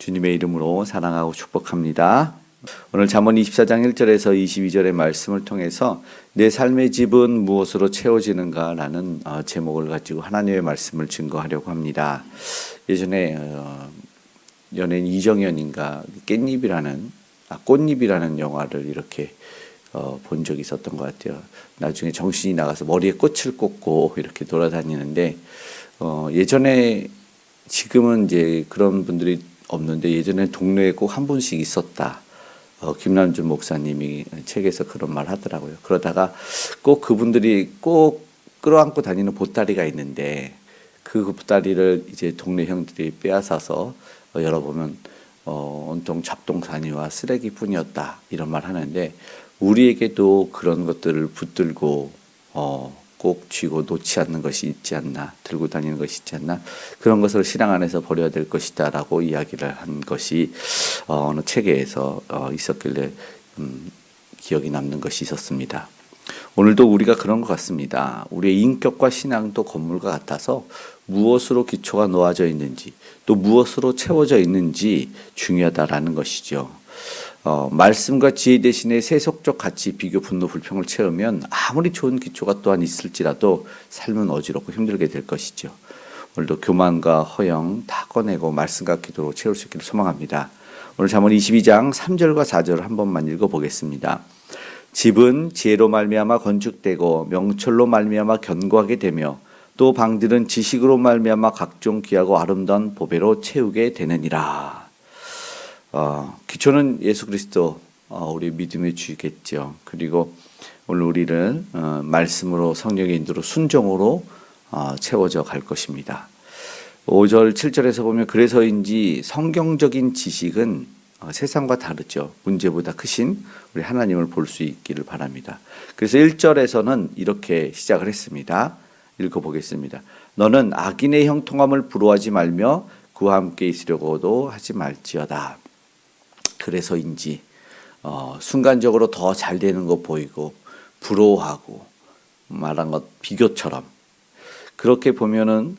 주님의 이름으로 사랑하고 축복합니다. 오늘 잠언 24장 1절에서 22절의 말씀을 통해서 내 삶의 집은 무엇으로 채워지는가 라는 제목을 가지고 하나님의 말씀을 증거하려고 합니다. 예전에 연예인 이정현인가 꽃잎이라는 영화를 이렇게 본 적이 있었던 것 같아요. 나중에 정신이 나가서 머리에 꽃을 꽂고 이렇게 돌아다니는데 예전에 지금은 이제 그런 분들이 없는데 예전에 동네에 꼭 한 분씩 있었다. 김남준 목사님이 책에서 그런 말 하더라고요. 그러다가 꼭 그분들이 꼭 끌어안고 다니는 보따리가 있는데 그 보따리를 이제 동네 형들이 빼앗아서 열어보면 온통 잡동사니와 쓰레기뿐이었다. 이런 말 하는데 우리에게도 그런 것들을 붙들고 꼭 쥐고 놓지 않는 것이 있지 않나, 들고 다니는 것이 있지 않나, 그런 것을 신앙 안에서 버려야 될 것이다 라고 이야기를 한 것이 어느 책에서 있었길래 기억이 남는 것이 있었습니다. 오늘도 우리가 그런 것 같습니다. 우리의 인격과 신앙도 건물과 같아서 무엇으로 기초가 놓아져 있는지 또 무엇으로 채워져 있는지 중요하다라는 것이죠. 말씀과 지혜 대신에 세속적 가치, 비교, 분노, 불평을 채우면 아무리 좋은 기초가 또한 있을지라도 삶은 어지럽고 힘들게 될 것이죠. 오늘도 교만과 허영 다 꺼내고 말씀과 기도로 채울 수 있기를 소망합니다. 오늘 잠언 22장 3절과 4절을 한 번만 읽어보겠습니다. 집은 지혜로 말미암아 건축되고 명철로 말미암아 견고하게 되며 또 방들은 지식으로 말미암아 각종 귀하고 아름다운 보배로 채우게 되느니라. 기초는 예수 그리스도 우리 믿음의 주겠죠. 그리고 오늘 우리를 말씀으로 성령의 인도로 순종으로 채워져 갈 것입니다. 5절 7절에서 보면 그래서인지 성경적인 지식은 세상과 다르죠. 문제보다 크신 우리 하나님을 볼 수 있기를 바랍니다. 그래서 1절에서는 이렇게 시작을 했습니다. 읽어보겠습니다. 너는 악인의 형통함을 부러워하지 말며 그와 함께 있으려고도 하지 말지어다. 그래서인지 순간적으로 더 잘 되는 거 보이고 부러워하고 말한 것 비교처럼 그렇게 보면은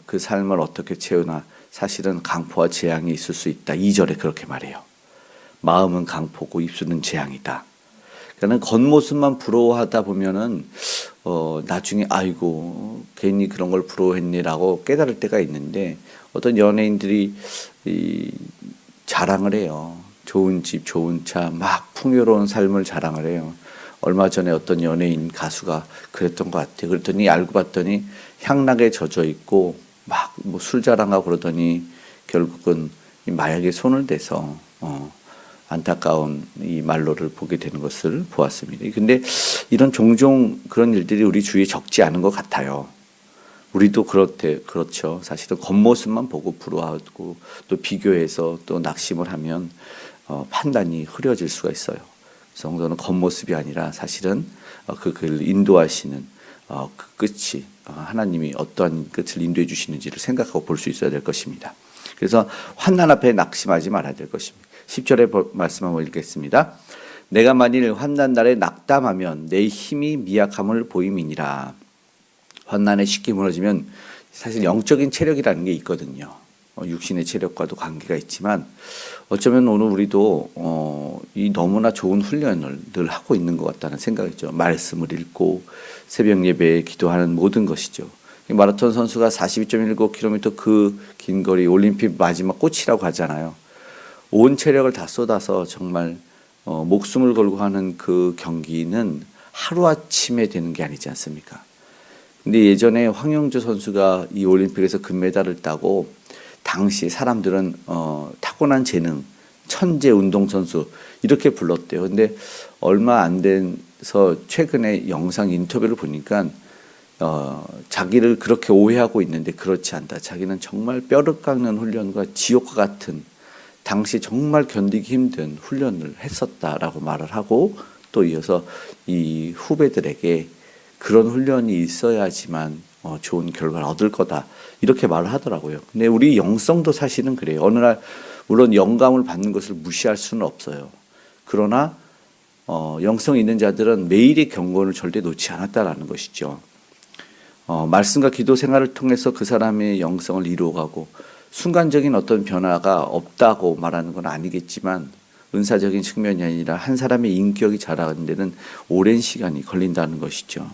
그 삶을 어떻게 채우나 사실은 강포와 재앙이 있을 수 있다. 2절에 그렇게 말해요. 마음은 강포고 입술은 재앙이다. 그러니까 겉모습만 부러워하다 보면은 나중에 아이고 괜히 그런 걸 부러워했니라고 깨달을 때가 있는데 어떤 연예인들이 자랑을 해요. 좋은 집, 좋은 차, 막 풍요로운 삶을 자랑을 해요. 얼마 전에 어떤 연예인 가수가 그랬던 것 같아요. 그랬더니 알고 봤더니 향락에 젖어 있고 막 뭐 술 자랑하고 그러더니 결국은 이 마약에 손을 대서 안타까운 이 말로를 보게 되는 것을 보았습니다. 근데 이런 종종 그런 일들이 우리 주위에 적지 않은 것 같아요. 우리도 그렇죠. 사실은 겉모습만 보고 부러워하고 또 비교해서 또 낙심을 하면 판단이 흐려질 수가 있어요. 성도는 겉모습이 아니라 사실은 그를 인도하시는 그 끝이 하나님이 어떠한 끝을 인도해 주시는지를 생각하고 볼 수 있어야 될 것입니다. 그래서 환난 앞에 낙심하지 말아야 될 것입니다. 10절의 말씀 한번 읽겠습니다. 내가 만일 환난 날에 낙담하면 내 힘이 미약함을 보임이니라. 환난에 쉽게 무너지면 사실 영적인 체력이라는 게 있거든요. 육신의 체력과도 관계가 있지만 어쩌면 오늘 우리도 이 너무나 좋은 훈련을 늘 하고 있는 것 같다는 생각이죠. 말씀을 읽고 새벽 예배에 기도하는 모든 것이죠. 마라톤 선수가 42.19km 그 긴 거리 올림픽 마지막 꽃이라고 하잖아요. 온 체력을 다 쏟아서 정말 목숨을 걸고 하는 그 경기는 하루아침에 되는 게 아니지 않습니까? 근데 예전에 황영조 선수가 이 올림픽에서 금메달을 따고 당시 사람들은 타고난 재능, 천재 운동선수 이렇게 불렀대요. 근데 얼마 안 돼서 최근에 영상 인터뷰를 보니까 자기를 그렇게 오해하고 있는데 그렇지 않다. 자기는 정말 뼈를 깎는 훈련과 지옥과 같은 당시 정말 견디기 힘든 훈련을 했었다라고 말을 하고 또 이어서 이 후배들에게 그런 훈련이 있어야지만 좋은 결과를 얻을 거다 이렇게 말을 하더라고요. 근데 우리 영성도 사실은 그래요. 어느 날 물론 영감을 받는 것을 무시할 수는 없어요. 그러나 영성이 있는 자들은 매일의 경건을 절대 놓지 않았다라는 것이죠. 말씀과 기도 생활을 통해서 그 사람의 영성을 이루어가고 순간적인 어떤 변화가 없다고 말하는 건 아니겠지만 은사적인 측면이 아니라 한 사람의 인격이 자라는 데는 오랜 시간이 걸린다는 것이죠.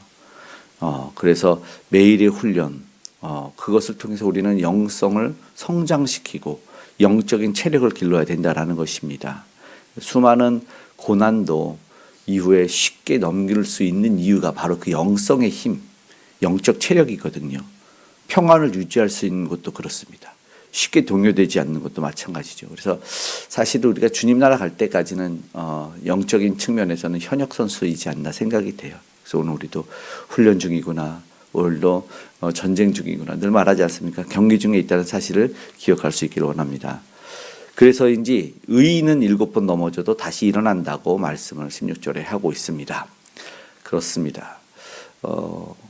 그래서 매일의 훈련, 그것을 통해서 우리는 영성을 성장시키고 영적인 체력을 길러야 된다라는 것입니다. 수많은 고난도 이후에 쉽게 넘길 수 있는 이유가 바로 그 영성의 힘, 영적 체력이거든요. 평안을 유지할 수 있는 것도 그렇습니다. 쉽게 동요되지 않는 것도 마찬가지죠. 그래서 사실 우리가 주님 나라 갈 때까지는 영적인 측면에서는 현역 선수이지 않나 생각이 돼요. 그래서 오늘 우리도 훈련 중이구나, 오늘도 전쟁 중이구나 늘 말하지 않습니까? 경기 중에 있다는 사실을 기억할 수 있기를 원합니다. 그래서인지 의인은 7번 넘어져도 다시 일어난다고 말씀을 16절에 하고 있습니다. 그렇습니다.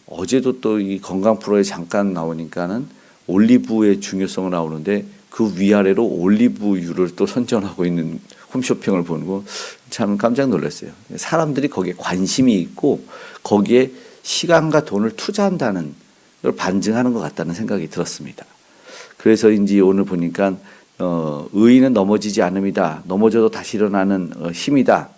어제도 또 이 건강 프로에 잠깐 나오니까는 올리브의 중요성을 나오는데 그 위아래로 올리브유를 또 선전하고 있는 홈쇼핑을 보고 참 깜짝 놀랐어요. 사람들이 거기에 관심이 있고 거기에 시간과 돈을 투자한다는 걸 반증하는 것 같다는 생각이 들었습니다. 그래서인지 오늘 보니까 의인은 넘어지지 않음이다. 넘어져도 다시 일어나는 힘이다.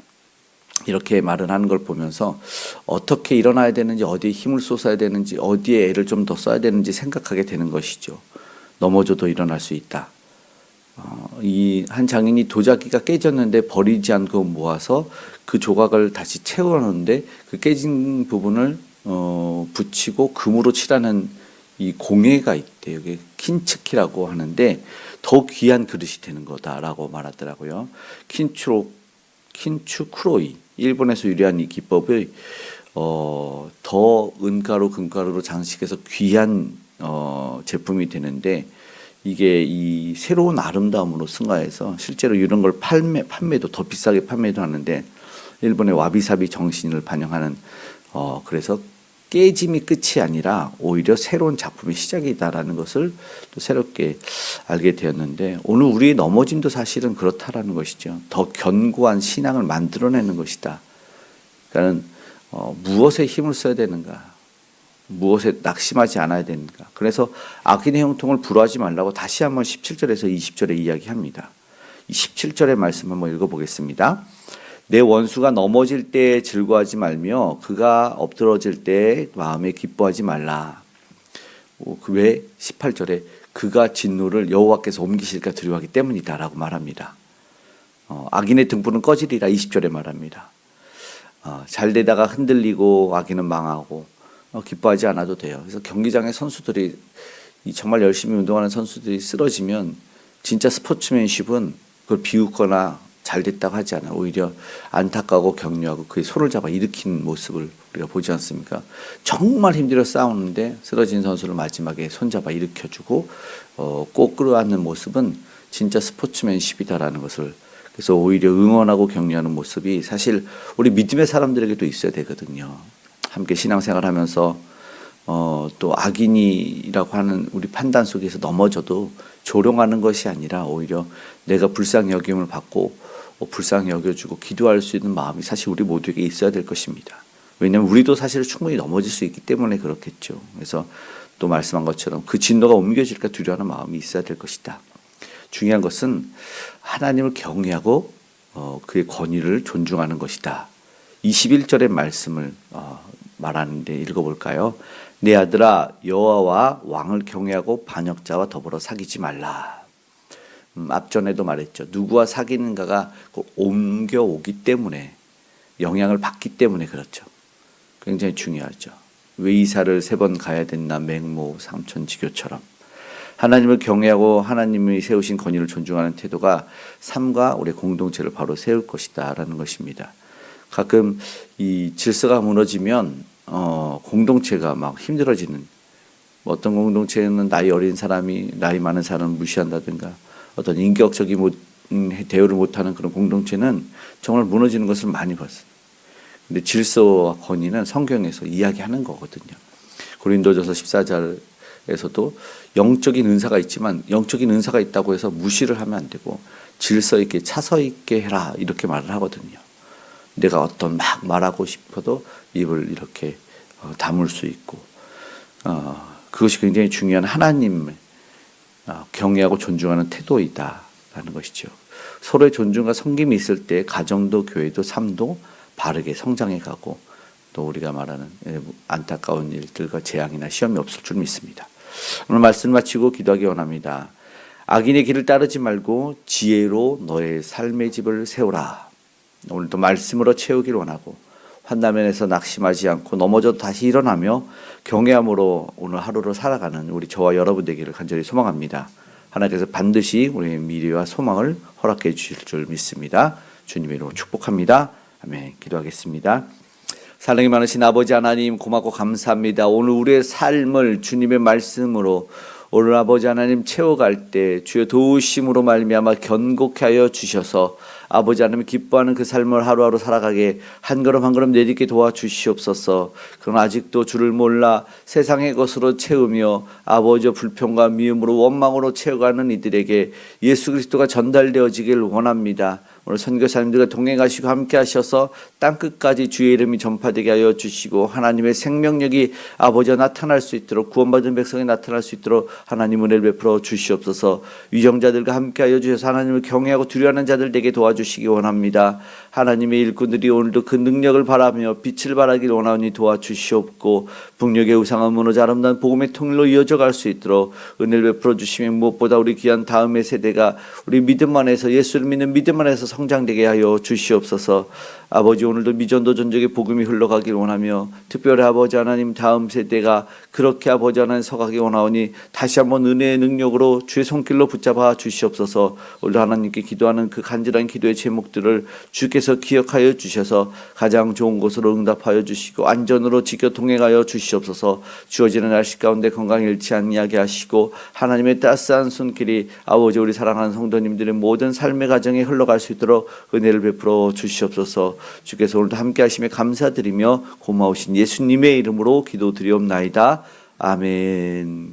이렇게 말을 하는 걸 보면서 어떻게 일어나야 되는지, 어디에 힘을 쏟아야 되는지, 어디에 애를 좀 더 써야 되는지 생각하게 되는 것이죠. 넘어져도 일어날 수 있다. 이 한 장인이 도자기가 깨졌는데 버리지 않고 모아서 그 조각을 다시 채워놓는데 그 깨진 부분을 붙이고 금으로 칠하는 이 공예가 있대요. 이게 킨츠키라고 하는데 더 귀한 그릇이 되는 거다라고 말하더라고요. 킨추크로이, 일본에서 유래한 이 기법이 더 은가루, 금가루로 장식해서 귀한 제품이 되는데 이게 이 새로운 아름다움으로 승화해서 실제로 이런 걸 판매도 더 비싸게 판매도 하는데 일본의 와비사비 정신을 반영하는 그래서 깨짐이 끝이 아니라 오히려 새로운 작품의 시작이다라는 것을 또 새롭게 알게 되었는데 오늘 우리의 넘어짐도 사실은 그렇다라는 것이죠. 더 견고한 신앙을 만들어내는 것이다. 그러니까 무엇에 힘을 써야 되는가, 무엇에 낙심하지 않아야 되는가. 그래서 악인의 형통을 불허하지 말라고 다시 한번 17절에서 20절에 이야기합니다. 이 17절의 말씀 한번 읽어보겠습니다. 내 원수가 넘어질 때 즐거워하지 말며 그가 엎드러질 때 마음에 기뻐하지 말라. 왜 18절에 그가 진노를 여호와께서 옮기실까 두려워하기 때문이다라고 말합니다. 악인의 등불은 꺼지리라 20절에 말합니다. 잘 되다가 흔들리고 악인은 망하고 기뻐하지 않아도 돼요. 그래서 경기장의 선수들이 정말 열심히 운동하는 선수들이 쓰러지면 진짜 스포츠맨십은 그걸 비웃거나 잘 됐다고 하지 않아요. 오히려 안타까워 격려하고 그의 손을 잡아 일으키는 모습을 우리가 보지 않습니까? 정말 힘들어 싸우는데 쓰러진 선수를 마지막에 손잡아 일으켜주고 꼭 끌어안는 모습은 진짜 스포츠맨십이다라는 것을, 그래서 오히려 응원하고 격려하는 모습이 사실 우리 믿음의 사람들에게도 있어야 되거든요. 함께 신앙생활하면서 또 악인이라고 하는 우리 판단 속에서 넘어져도 조롱하는 것이 아니라 오히려 내가 불쌍히 여김을 받고 불쌍히 여겨주고 기도할 수 있는 마음이 사실 우리 모두에게 있어야 될 것입니다. 왜냐하면 우리도 사실 충분히 넘어질 수 있기 때문에 그렇겠죠. 그래서 또 말씀한 것처럼 그 진노가 옮겨질까 두려워하는 마음이 있어야 될 것이다. 중요한 것은 하나님을 경외하고 그의 권위를 존중하는 것이다. 21절의 말씀을 말하는데 읽어볼까요? 내 아들아 여호와와 왕을 경외하고 반역자와 더불어 사귀지 말라. 앞전에도 말했죠. 누구와 사귀는가가 옮겨오기 때문에, 영향을 받기 때문에 그렇죠. 굉장히 중요하죠. 왜 이사를 3번 가야 됐나, 맹모 삼천지교처럼. 하나님을 경외하고 하나님이 세우신 권위를 존중하는 태도가 삶과 우리 공동체를 바로 세울 것이다 라는 것입니다. 가끔 이 질서가 무너지면 공동체가 막 힘들어지는, 어떤 공동체는 나이 어린 사람이 나이 많은 사람을 무시한다든가 어떤 인격적인 대우를 못하는 그런 공동체는 정말 무너지는 것을 많이 봤어요. 근데 질서와 권위는 성경에서 이야기하는 거거든요. 고린도전서 14절에서도 영적인 은사가 있지만 영적인 은사가 있다고 해서 무시를 하면 안 되고 질서 있게 차서 있게 해라 이렇게 말을 하거든요. 내가 어떤 막 말하고 싶어도 입을 이렇게 다물 수 있고 그것이 굉장히 중요한 하나님의 경외하고 존중하는 태도이다라는 것이죠. 서로의 존중과 섬김이 있을 때 가정도 교회도 삶도 바르게 성장해 가고 또 우리가 말하는 안타까운 일들과 재앙이나 시험이 없을 줄 믿습니다. 오늘 말씀 마치고 기도하기 원합니다. 악인의 길을 따르지 말고 지혜로 너의 삶의 집을 세우라. 오늘도 말씀으로 채우길 원하고 환난면에서 낙심하지 않고 넘어져도 다시 일어나며 경외함으로 오늘 하루를 살아가는 우리 저와 여러분 되기를 간절히 소망합니다. 하나님께서 반드시 우리의 미래와 소망을 허락해 주실 줄 믿습니다. 주님의 이름으로 축복합니다. 아멘. 기도하겠습니다. 사랑이 많으신 아버지 하나님 고맙고 감사합니다. 오늘 우리의 삶을 주님의 말씀으로 오늘 아버지 하나님 채워갈 때 주의 도우심으로 말미암아 견고케 하여 주셔서 아버지 하나님 기뻐하는 그 삶을 하루하루 살아가게 한 걸음 한 걸음 내딛게 도와주시옵소서. 그러나 아직도 주를 몰라 세상의 것으로 채우며 아버지의 불평과 미움으로 원망으로 채워가는 이들에게 예수 그리스도가 전달되어지길 원합니다. 오늘 선교사님들과 동행하시고 함께 하셔서 땅끝까지 주의 이름이 전파되게 하여 주시고 하나님의 생명력이 아버지와 나타날 수 있도록 구원받은 백성이 나타날 수 있도록 하나님 은혜를 베풀어 주시옵소서. 위정자들과 함께 하여 주셔서 하나님을 경외하고 두려워하는 자들 되게 도와주시기 원합니다. 하나님의 일꾼들이 오늘도 그 능력을 바라며 빛을 발하길 원하니 도와주시옵고 북녘의 우상한 무너져 아름다운 복음의 통일로 이어져 갈 수 있도록 은혜를 베풀어 주시면 무엇보다 우리 귀한 다음의 세대가 우리 믿음 안에서 예수를 믿는 믿음 안에서 성장되게 하여 주시옵소서. 아버지 오늘도 미전도 전적의 복음이 흘러가길 원하며 특별히 아버지 하나님 다음 세대가 그렇게 아버지 하나님 서가기 원하오니 다시 한번 은혜의 능력으로 주의 손길로 붙잡아 주시옵소서. 오늘 하나님께 기도하는 그 간절한 기도의 제목들을 주께서 기억하여 주셔서 가장 좋은 곳으로 응답하여 주시고 안전으로 지켜 동행하여 주시옵소서. 주어지는 날씨 가운데 건강 잃지 않게 하시고 하나님의 따스한 손길이 아버지 우리 사랑하는 성도님들의 모든 삶의 가정에 흘러갈 수 있도록 은혜를 베풀어 주시옵소서. 주께서 오늘도 함께 하심에 감사드리며 고마우신 예수님의 이름으로 기도드리옵나이다. 아멘.